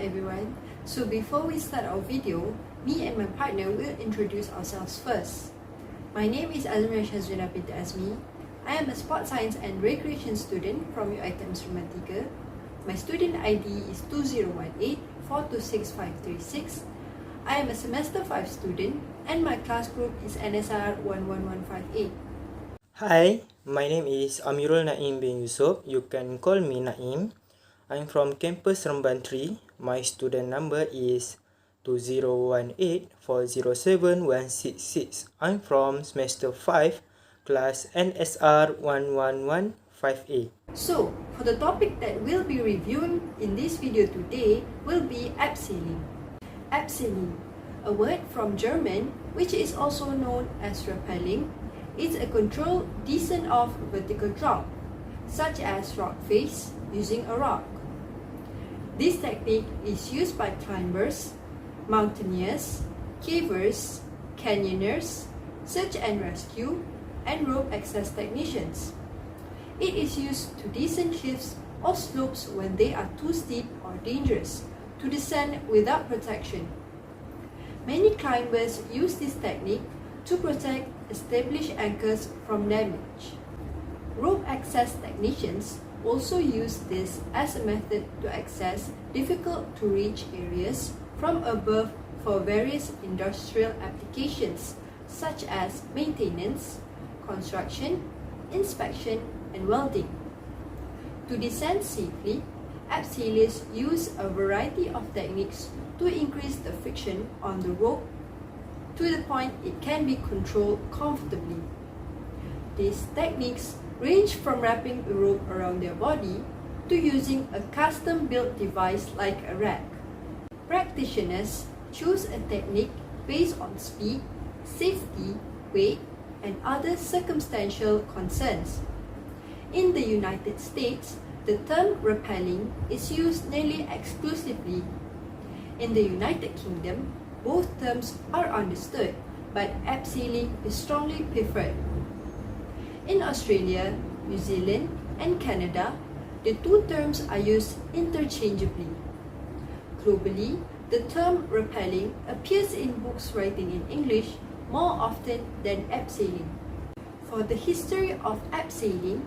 everyone. So before we start our video, me and my partner will introduce ourselves first. My name is Azmi Shazwina Binti Azmi. I am a Sports Science and Recreation student from UiTM Instrument 3. My student ID is 2018-426536. I am a Semester 5 student and my class group is NSR 11158. Hi, my name is Amirul Naim bin Yusof. You can call me Naim. I'm from campus Remban 3. My student number is 2018407166. I'm from semester 5, class NSR 11158. So, for the topic that we'll be reviewing in this video today will be Abseiling. Abseiling, a word from German which is also known as rappelling, is a controlled descent of vertical drop, such as rock face using a rock. This technique is used by climbers, mountaineers, cavers, canyoners, search and rescue, and rope access technicians. It is used to descend cliffs or slopes when they are too steep or dangerous to descend without protection. Many climbers use this technique to protect established anchors from damage. Rope access technicians also use this as a method to access difficult to reach areas from above for various industrial applications such as maintenance, construction, inspection, and welding. To descend safely, abseilers use a variety of techniques to increase the friction on the rope to the point it can be controlled comfortably. These techniques range from wrapping a rope around their body to using a custom-built device like a rack. Practitioners choose a technique based on speed, safety, weight, and other circumstantial concerns. In the United States, the term rappelling is used nearly exclusively. In the United Kingdom, both terms are understood, but abseiling is strongly preferred. In Australia, New Zealand, and Canada, the two terms are used interchangeably. Globally, the term rappelling appears in books writing in English more often than abseiling. For the history of abseiling,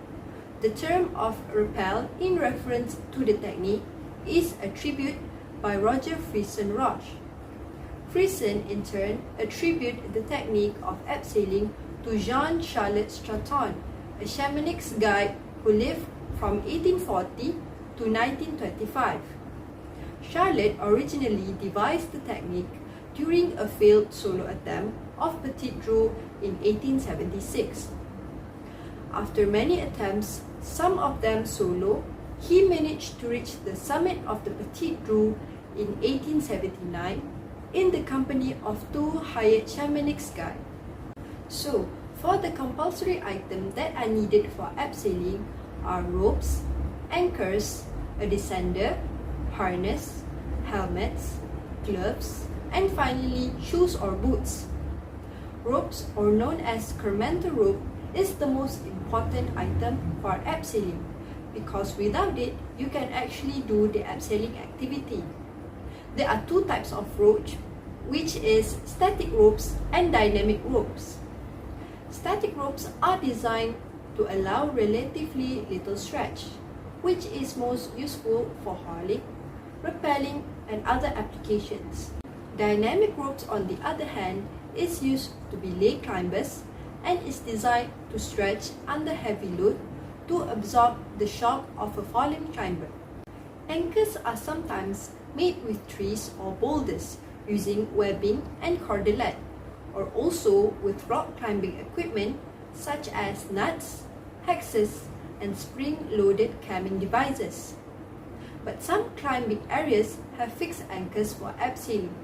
the term of rappel in reference to the technique is attributed by Roger Frisson Roche. Frisson in turn attributed the technique of abseiling to Jean-Charles Stratton, a shamanics guide who lived from 1840 to 1925. Charlotte originally devised the technique during a failed solo attempt of Petit Dreux in 1876. After many attempts, some of them solo, he managed to reach the summit of the Petit Dreux in 1879 in the company of two hired shamanics guides. So, for the compulsory items that are needed for abseiling are ropes, anchors, a descender, harness, helmets, gloves, and finally shoes or boots. Ropes, or known as Kermenter rope, is the most important item for abseiling because without it, you can actually do the abseiling activity. There are two types of ropes, which is static ropes and dynamic ropes. Static ropes are designed to allow relatively little stretch, which is most useful for hauling, rappelling, and other applications. Dynamic ropes, on the other hand, is used to belay climbers and is designed to stretch under heavy load to absorb the shock of a falling climber. Anchors are sometimes made with trees or boulders using webbing and cordelette, or also with rock climbing equipment such as nuts, hexes, and spring-loaded camming devices. But some climbing areas have fixed anchors for abseiling.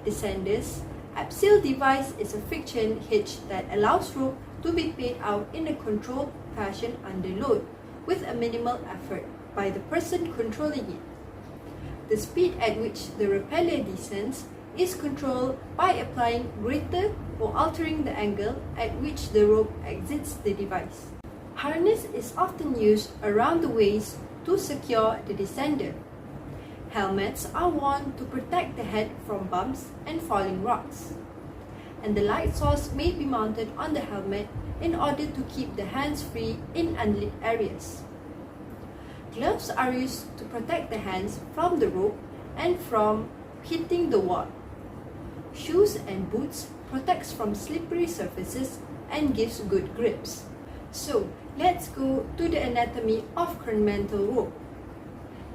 Descenders, abseil device is a friction hitch that allows rope to be paid out in a controlled fashion under load with a minimal effort by the person controlling it. The speed at which the rappeller descends is controlled by applying greater or altering the angle at which the rope exits the device. Harness is often used around the waist to secure the descender. Helmets are worn to protect the head from bumps and falling rocks. And the light source may be mounted on the helmet in order to keep the hands free in unlit areas. Gloves are used to protect the hands from the rope and from hitting the wall. Shoes and boots protects from slippery surfaces and gives good grips. So, let's go to the anatomy of coronamental rope.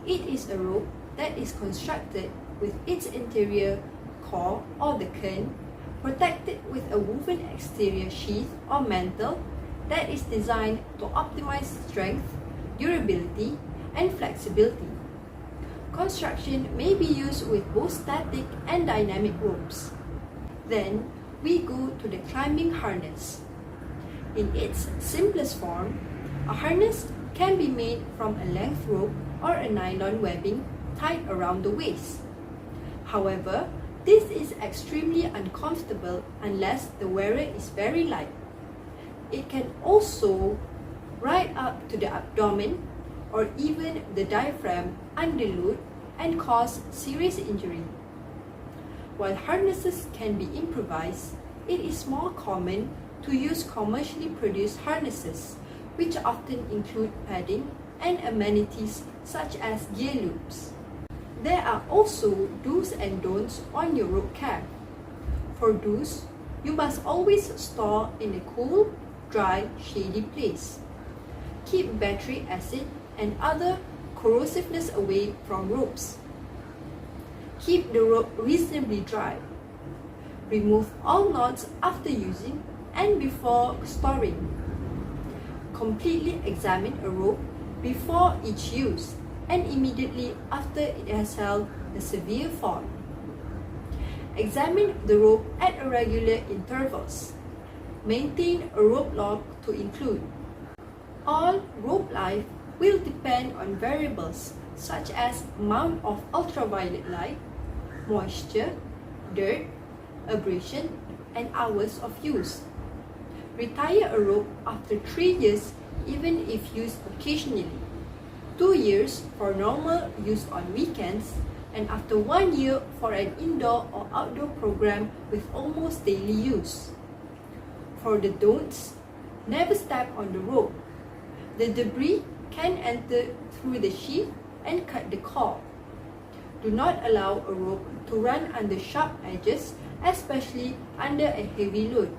It is a rope that is constructed with its interior core or the cairn protected with a woven exterior sheath or mantle that is designed to optimize strength, durability, and flexibility. Construction may be used with both static and dynamic ropes. Then, we go to the climbing harness. In its simplest form, a harness can be made from a length rope or a nylon webbing tied around the waist. However, this is extremely uncomfortable unless the wearer is very light. It can also ride up to the abdomen or even the diaphragm under load and cause serious injury. While harnesses can be improvised, it is more common to use commercially produced harnesses, which often include padding and amenities such as gear loops. There are also do's and don'ts on your rope cap. For do's, you must always store in a cool, dry, shady place. Keep battery acid and other corrosiveness away from ropes. Keep the rope reasonably dry. Remove all knots after using and before storing. Completely examine a rope before each use and immediately after it has held a severe fall. Examine the rope at irregular intervals. Maintain a rope log to include. All rope life will depend on variables such as amount of ultraviolet light, moisture, dirt, abrasion, and hours of use. Retire a rope after 3 years even if used occasionally, 2 years for normal use on weekends, and after 1 year for an indoor or outdoor program with almost daily use. For the don'ts, never step on the rope. The debris can enter through the sheath and cut the cord. Do not allow a rope to run under sharp edges, especially under a heavy load.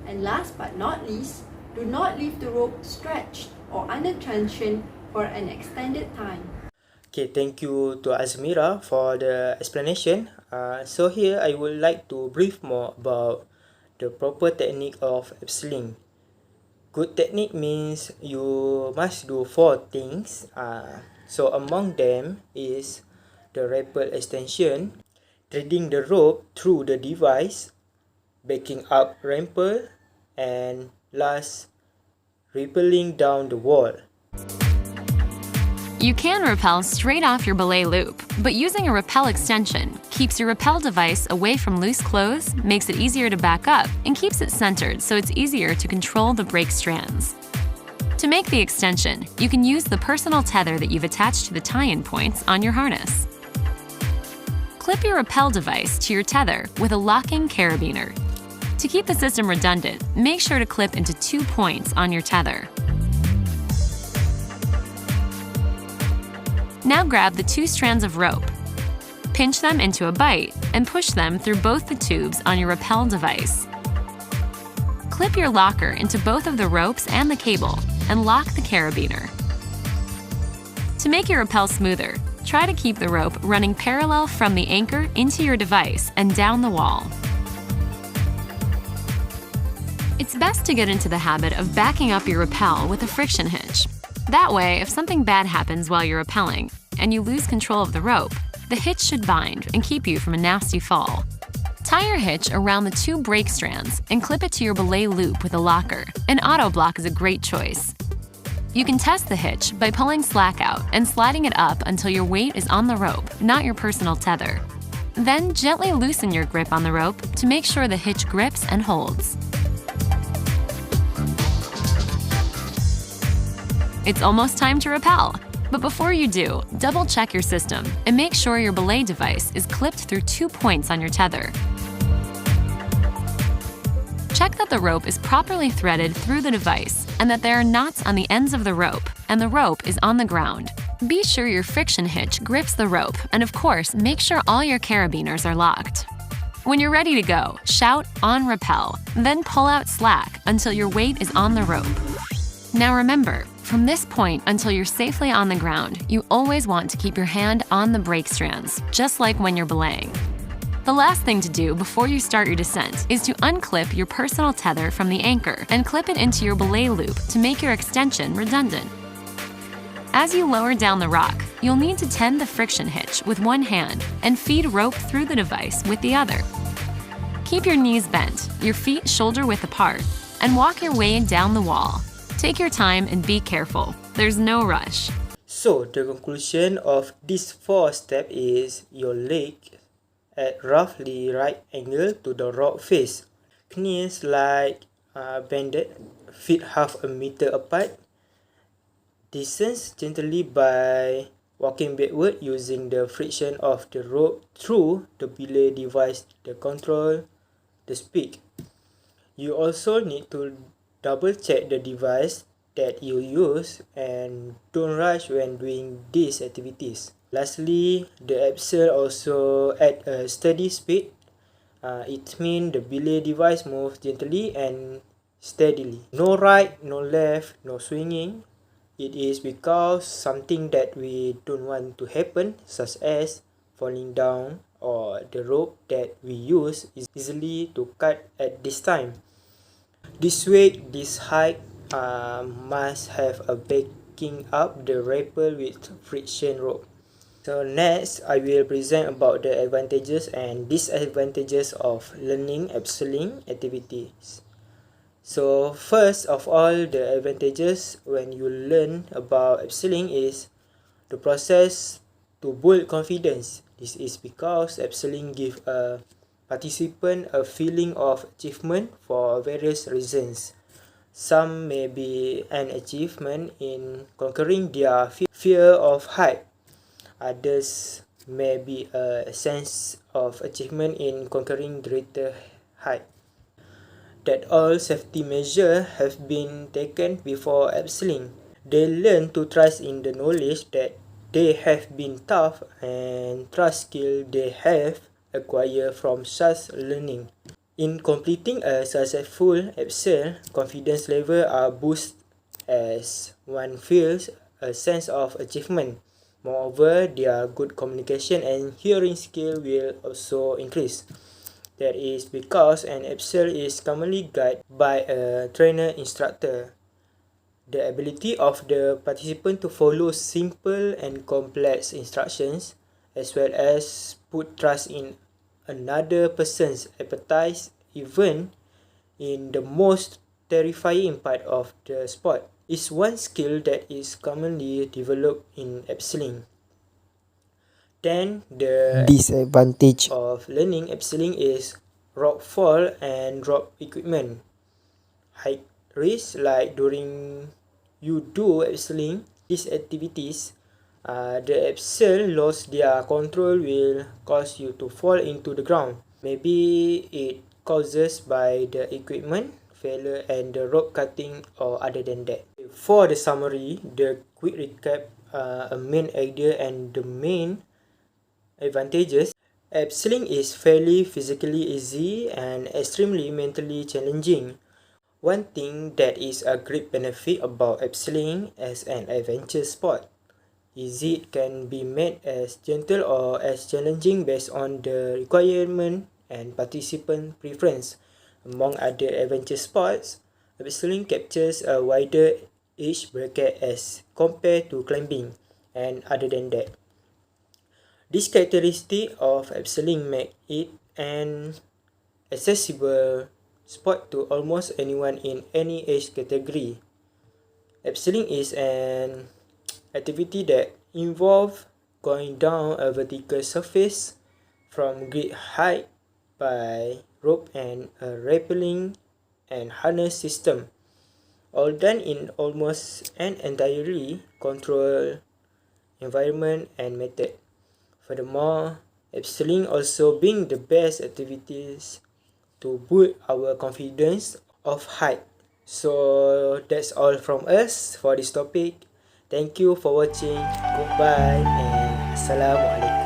And last but not least, do not leave the rope stretched or under tension for an extended time. Okay, thank you to Azmira for the explanation. So here I would like to brief more about the proper technique of abseiling. Good technique means you must do 4 things. So among them is the rappel extension, threading the rope through the device, backing up rappel, and last, rappelling down the wall. You can rappel straight off your belay loop, but using a rappel extension keeps your rappel device away from loose clothes, makes it easier to back up, and keeps it centered so it's easier to control the brake strands. To make the extension, you can use the personal tether that you've attached to the tie-in points on your harness. Clip your rappel device to your tether with a locking carabiner. To keep the system redundant, make sure to clip into 2 points on your tether. Now grab the 2 strands of rope. Pinch them into a bite and push them through both the tubes on your rappel device. Clip your locker into both of the ropes and the cable and lock the carabiner. To make your rappel smoother, try to keep the rope running parallel from the anchor into your device and down the wall. It's best to get into the habit of backing up your rappel with a friction hitch. That way, if something bad happens while you're rappelling and you lose control of the rope, the hitch should bind and keep you from a nasty fall. Tie your hitch around the 2 brake strands and clip it to your belay loop with a locker. An auto block is a great choice. You can test the hitch by pulling slack out and sliding it up until your weight is on the rope, not your personal tether. Then gently loosen your grip on the rope to make sure the hitch grips and holds. It's almost time to rappel. But before you do, double check your system and make sure your belay device is clipped through 2 points on your tether. Check that the rope is properly threaded through the device and that there are knots on the ends of the rope and the rope is on the ground. Be sure your friction hitch grips the rope, and of course, make sure all your carabiners are locked. When you're ready to go, shout "on rappel," then pull out slack until your weight is on the rope. Now remember, from this point until you're safely on the ground, you always want to keep your hand on the brake strands, just like when you're belaying. The last thing to do before you start your descent is to unclip your personal tether from the anchor and clip it into your belay loop to make your extension redundant. As you lower down the rock, you'll need to tend the friction hitch with one hand and feed rope through the device with the other. Keep your knees bent, your feet shoulder-width apart, and walk your way down the wall. Take your time and be careful. There's no rush. So, the conclusion of this 4 steps is your leg at roughly right angle to the rock face. Knees bended, feet half a meter apart. Descend gently by walking backward using the friction of the rope through the belay device to control the speed. You also need to double check the device that you use and don't rush when doing these activities. Lastly, the abseil also at a steady speed. It means the belay device moves gently and steadily. No right, no left, no swinging. It is because something that we don't want to happen, such as falling down, or the rope that we use is easily to cut at this time. This weight, this height must have a backing up the rappel with friction rope. So next, I will present about the advantages and disadvantages of learning abseiling activities. So first of all, the advantages when you learn about abseiling is the process to build confidence. This is because abseiling gives a participant a feeling of achievement for various reasons. Some may be an achievement in conquering their fear of height. Others may be a sense of achievement in conquering greater height. That all safety measures have been taken before abseiling. They learn to trust in the knowledge that they have been taught and trust skill they have acquired from such learning. In completing a successful abseil, confidence levels are boosted as one feels a sense of achievement. Moreover, their good communication and hearing skill will also increase. That is because an abseil is commonly guided by a trainer instructor. The ability of the participant to follow simple and complex instructions, as well as put trust in another person's appetite, even in the most terrifying part of the sport, is one skill that is commonly developed in abseiling. Then the disadvantage of learning abseiling is rock fall and drop equipment. High risk, like during you do abseiling, these activities, the abseil lost their control will cause you to fall into the ground. Maybe it causes by the equipment failure and the rope cutting or other than that. For the summary, the quick recap, a main idea and the main advantages. Abseiling is fairly physically easy and extremely mentally challenging. One thing that is a great benefit about abseiling as an adventure sport is it can be made as gentle or as challenging based on the requirement and participant preference. Among other adventure sports, abseiling captures a wider age bracket as compared to climbing and other than that. This characteristic of abseiling make it an accessible sport to almost anyone in any age category. Abseiling is an activity that involves going down a vertical surface from great height by rope and a rappelling and harness system, all done in almost an entirely controlled environment and method. Furthermore, abseiling also being the best activities to boost our confidence of height. So that's all from us for this topic. Thank you for watching. Goodbye and Assalamualaikum.